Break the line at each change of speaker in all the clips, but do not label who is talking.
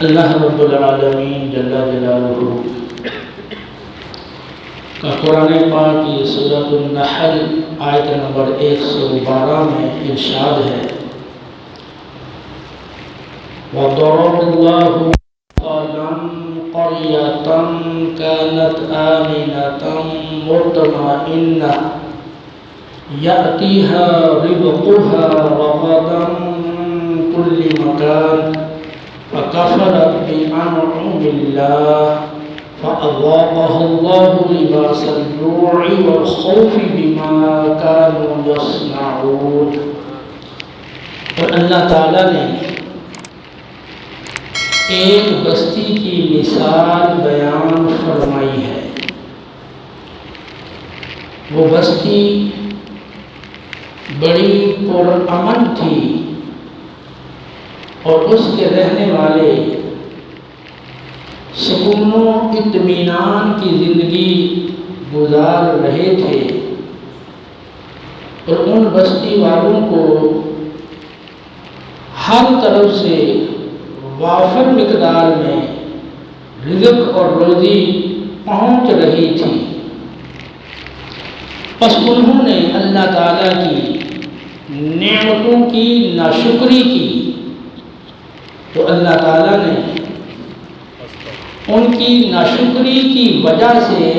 اللہ رب العالمین جل جلالہ کا قرآن پاک کی سورۃ النحل آیت نمبر 112 میں ارشاد ہے وَضَرَبَ اللَّهُ مَثَلًا قَرْيَةً كَانَتْ آمِنَةً مُطْمَئِنَّةً يَأْتِيهَا رِزْقُهَا رَغَدًا مِنْ كُلِّ مَكَانٍ فَكَفَرَتْ بِأَنْعُمِ اللَّهِ فَأَذَاقَهَا اللَّهُ لِبَاسَ الْجُوعِ وَالْخَوْفِ بِمَا كَانُوا يَصْنَعُونَ۔ اور اللہ تعالیٰ نے ایک بستی کی مثال بیان فرمائی ہے۔ وہ بستی بڑی پرامن تھی اور اس کے رہنے والے سکون و اطمینان کی زندگی گزار رہے تھے، اور ان بستی والوں کو ہر طرف سے وافر مقدار میں رزق اور روزی پہنچ رہی تھی۔ پس انہوں نے اللہ تعالیٰ کی نعمتوں کی ناشکری کی تو اللہ تعالیٰ نے ان کی ناشکری کی وجہ سے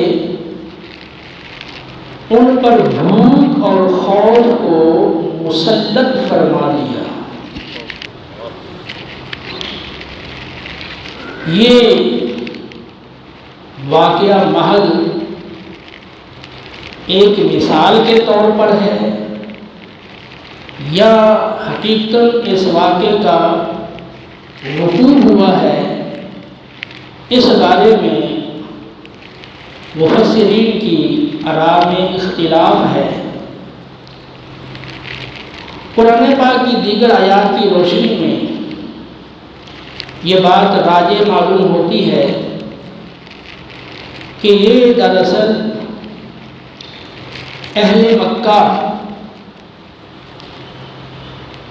ان پر بھوک اور خوف کو مسلط فرما دیا۔ یہ واقعہ محض ایک مثال کے طور پر ہے یا حقیقت اس واقعے کا وقوع ہوا ہے، اس بارے میں مفسرین کی آراء میں اختلاف ہے۔ قرآن پاک کی دیگر آیات کی روشنی میں یہ بات راجح معلوم ہوتی ہے کہ یہ دراصل اہل مکہ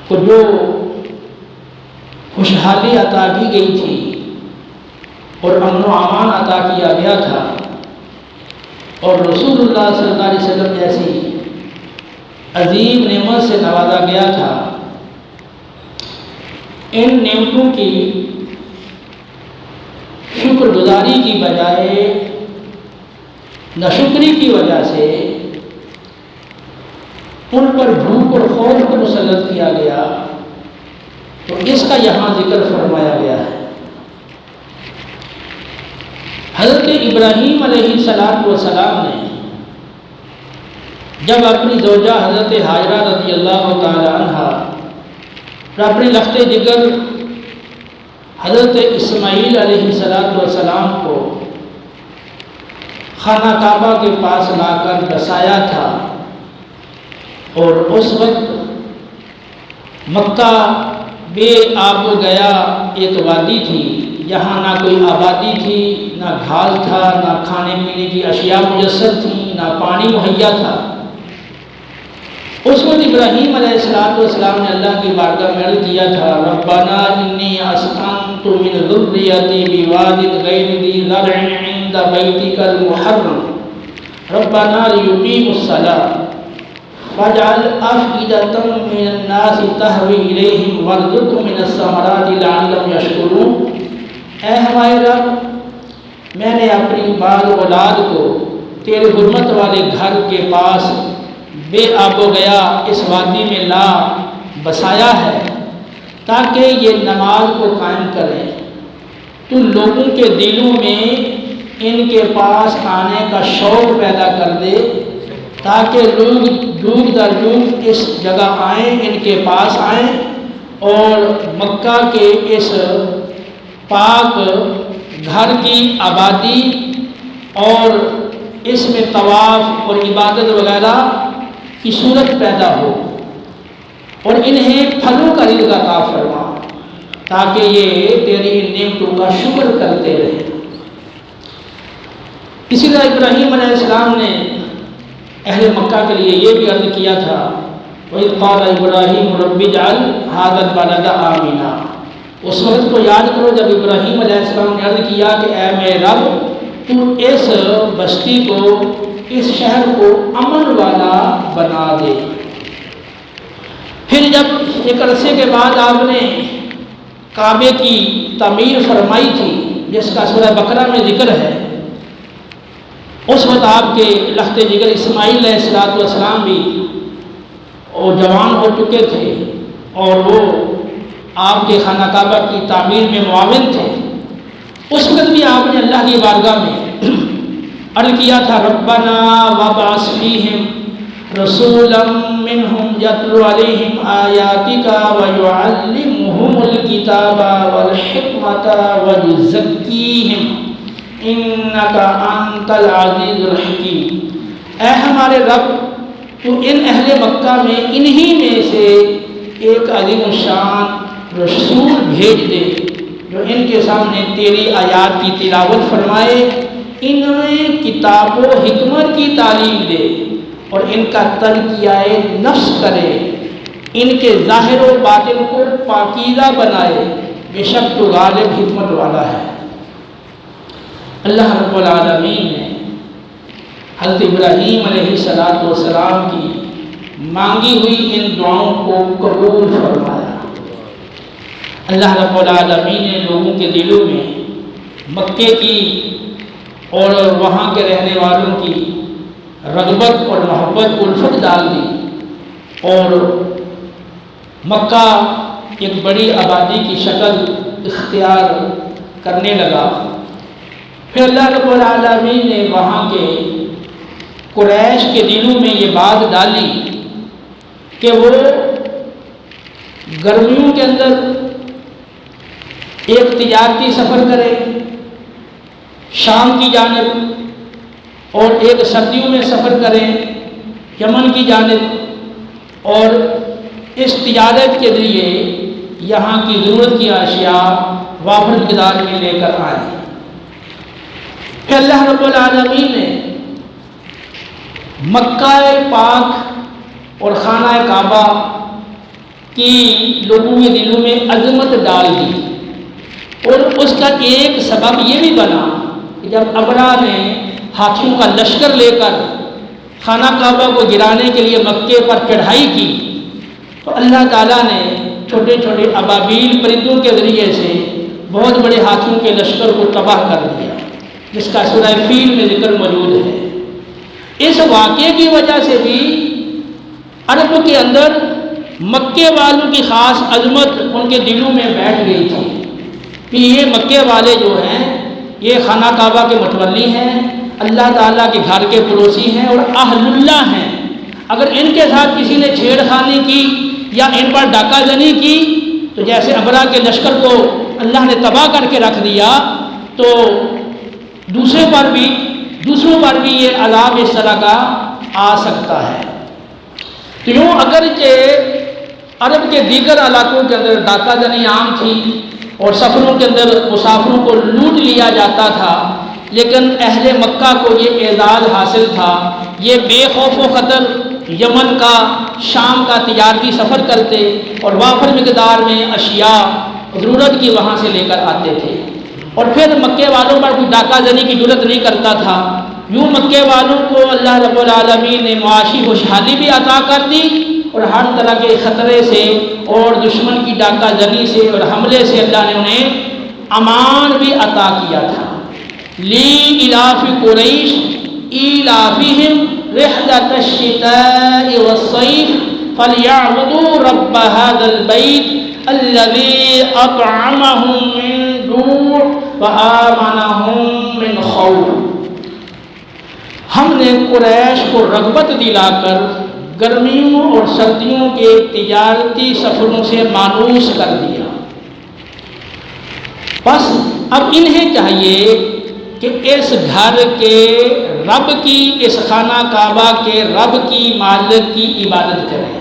کو جو خوشحالی عطا کی گئی تھی اور امن و امان عطا کیا گیا تھا، اور رسول اللہ صلی اللہ علیہ وسلم جیسی عظیم نعمت سے نوازا گیا تھا، ان نعمتوں کی شکر گزاری کی بجائے ناشکری کی وجہ سے ان پر بھوک اور خوف کو مسلط کیا گیا، تو اس کا یہاں ذکر فرمایا گیا ہے۔ حضرت ابراہیم علیہ السلام نے جب اپنی زوجہ حضرت ہاجرہ رضی اللہ تعالی عنہ اور اپنے لخت جگر حضرت اسماعیل علیہ السلام کو خانہ کعبہ کے پاس لا کر بسایا تھا، اور اس وقت مکہ بے آب و گیا ایک وادی تھی، یہاں نہ کوئی آبادی تھی، نہ گھاس تھا، نہ کھانے پینے کی اشیاء میسر تھیں، نہ پانی مہیا تھا۔ اس وقت ابراہیم علیہ السلام نے اللہ کی بارگاہ میں عرض کیا تھا ربنا انی اسکنت من ذریتی بواد غیر ذی زرع عند بیتک المحرم ربنا لیقیموا الصلاۃ فاجعل افئدة من الناس تهوی الیہم وارزقهم من الثمرات لعلهم یشکرون۔ اے ہمارے رب، میں نے اپنی بال اولاد کو تیرے حرمت والے گھر کے پاس بے آب و گیا اس وادی میں لا بسایا ہے تاکہ یہ نماز کو قائم کریں، تو لوگوں کے دلوں میں ان کے پاس آنے کا شوق پیدا کر دے تاکہ لوگ دور دراز اس جگہ آئیں، ان کے پاس آئیں اور مکہ کے اس پاک گھر کی آبادی اور اس میں طواف اور عبادت وغیرہ کی صورت پیدا ہو، اور انہیں پھلوں کا رزق عطا فرما تاکہ یہ تیری نعمتوں کا شکر کرتے رہیں۔ اسی طرح ابراہیم علیہ السلام نے اہل مکہ کے لیے یہ بھی عرض کیا تھا وَإِذْ قَالَ إِبْرَاهِيمُ رَبِّ اجْعَلْ هَٰذَا الْبَلَدَ آمِنًا، اس وقت کو یاد کرو جب ابراہیم علیہ السلام نے عرض کیا کہ اے میرے رب تو اس بستی کو، اس شہر کو امن والا بنا دے۔ پھر جب ایک عرصے کے بعد آپ نے کعبے کی تعمیر فرمائی تھی جس کا سورہ بقرہ میں ذکر ہے، اس وقت آپ کے لخت جگر اسماعیل علیہ السلام بھی اور جوان ہو چکے تھے اور وہ آپ کے خانہ کعبہ کی تعمیر میں معاون تھے۔ اس وقت بھی آپ نے اللہ کی بارگاہ میں عرض کیا تھا ربنا وابعث فیہم رسولا منہم یتلو علیہم آیاتک ویعلمہم الکتاب والحکمت ویزکیہم انکا انت العزیز الحکیم۔ اے ہمارے رب تو ان اہل مکہ میں انہی میں سے ایک عظیم الشان رسول بھیج دے جو ان کے سامنے تیری آیات کی تلاوت فرمائے، ان میں کتاب و حکمت کی تعلیم دے اور ان کا تزکیہ نفس کرے، ان کے ظاہر و باطن کو پاکیزہ بنائے، بے شک تو غالب حکمت والا ہے۔ اللہ رب العالمین نے حضرت ابراہیم علیہ السلام کی مانگی ہوئی ان دعاؤں کو قبول فرمایا۔ اللہ رب العالمین نے لوگوں کے دلوں میں مکے کی اور وہاں کے رہنے والوں کی رغبت اور محبت الفت ڈال دی اور مکہ ایک بڑی آبادی کی شکل اختیار کرنے لگا۔ پھر اللہ رب العالمین نے وہاں کے قریش کے دلوں میں یہ بات ڈالی کہ وہ گرمیوں کے اندر ایک تجارتی سفر کرے شام کی جانب اور ایک سردیوں میں سفر کریں یمن کی جانب، اور اس تجارت کے ذریعے یہاں کی ضرورت کی اشیاء وافر مقدار میں لے کر آئیں۔ پھر اللہ رب العالمین نے مکہ پاک اور خانہ کعبہ کی لوگوں کے دلوں میں عظمت ڈال دی، اور اس کا ایک سبب یہ بھی بنا کہ جب ابرا نے ہاتھیوں کا لشکر لے کر خانہ کعبہ کو گرانے کے لیے مکے پر چڑھائی کی تو اللہ تعالیٰ نے چھوٹے چھوٹے ابابیل پرندوں کے ذریعے سے بہت بڑے ہاتھیوں کے لشکر کو تباہ کر دیا، جس کا سورہ فیل میں ذکر موجود ہے۔ اس واقعے کی وجہ سے بھی عرب کے اندر مکے والوں کی خاص عظمت ان کے دلوں میں بیٹھ گئی تھی کہ یہ مکے والے جو ہیں یہ خانہ کعبہ کے متولی ہیں، اللہ تعالیٰ کے گھر کے پڑوسی ہیں اور اہل اللہ ہیں۔ اگر ان کے ساتھ کسی نے چھیڑ خانی کی یا ان پر ڈاکہ زنی کی تو جیسے ابرا کے لشکر کو اللہ نے تباہ کر کے رکھ دیا تو دوسروں پر بھی یہ عذاب اس طرح کا آ سکتا ہے۔ تو یوں اگرچہ عرب کے دیگر علاقوں کے اندر ڈاکہ زنی عام تھی اور سفروں کے اندر مسافروں کو لوٹ لیا جاتا تھا، لیکن اہل مکہ کو یہ اعزاز حاصل تھا، یہ بے خوف و خطر یمن کا شام کا تجارتی سفر کرتے اور وافر مقدار میں اشیاء ضرورت کی وہاں سے لے کر آتے تھے، اور پھر مکے والوں پر کوئی ڈاکہ زنی کی ضرورت نہیں کرتا تھا۔ یوں مکے والوں کو اللہ رب العالمین نے معاشی خوشحالی بھی عطا کر دی اور ہر طرح کے خطرے سے اور دشمن کی ڈاکہ زنی سے اور حملے سے اللہ نے انہیں امان بھی عطا کیا تھا۔ لی الاف قریش ایلافہم رحلۃ الشتاء والصیف فلیعبدوا رب ھذا البیت الذی اطعمہم من جوع وآمنہم من خوف۔ ہم نے قریش کو رغبت دلا کر گرمیوں اور سردیوں کے تجارتی سفروں سے مانوس کر دیا، بس اب انہیں چاہیے کہ اس گھر کے رب کی، اس خانہ کعبہ کے رب کی، مالک کی عبادت کریں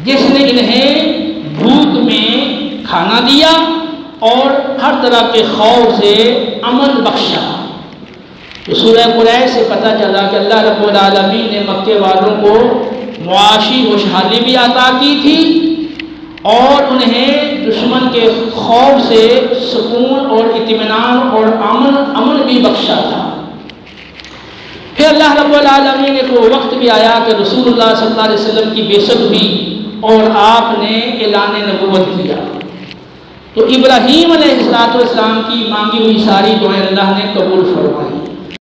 جس نے انہیں بھوک میں کھانا دیا اور ہر طرح کے خوف سے امن بخشا۔ تو سورہ قریش سے پتہ چلا کہ اللہ رب العالمین نے مکے والوں کو معاشی خوشحالی بھی عطا کی تھی اور انہیں دشمن کے خوف سے سکون اور اطمینان اور امن بھی بخشا تھا۔ پھر اللہ رب العالمین کو وقت بھی آیا کہ رسول اللہ صلی اللہ علیہ وسلم کی بعثت ہوئی اور آپ نے اعلان نبوت کیا، تو ابراہیم علیہ السلام کی مانگی ہوئی ساری دعائیں اللہ نے قبول فرمائی۔